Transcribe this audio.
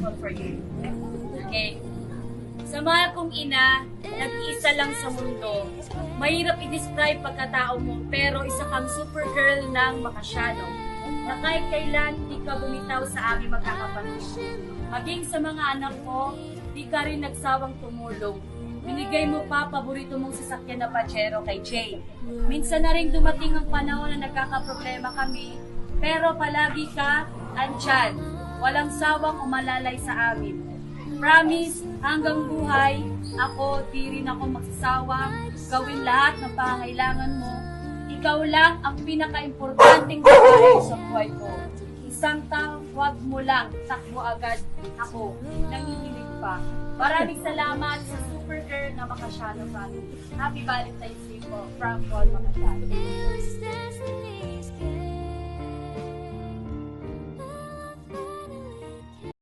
all for you. Okay. Sa mahal kong ina, nag-iisa lang sa mundo. Mahirap i-describe pagkatao mo, pero isa kang supergirl ng makasyano. Na kahit kailan, di ka bumitaw sa aming magkakapatid. Maging sa mga anak ko, di ka rin nagsawang tumulong. Binigay mo pa paborito mong sasakyan na Pajero kay Jay. Minsan na rin dumating ang panahon na nagkakaproblema kami, pero palagi ka andyan. Walang sawang umalalay sa amin. Promise, hanggang buhay, ako, di rin ako magsasawang gawin lahat ng pangailangan mo. Ikaw lang ang pinaka-importanting babae sa buhay ko. Isang tawag mo lang, takbo agad ako. Nangihilig pa. Maraming salamat sa Supergirl na Makasyano family. Happy Valentine's Day po from Paul Makasyano.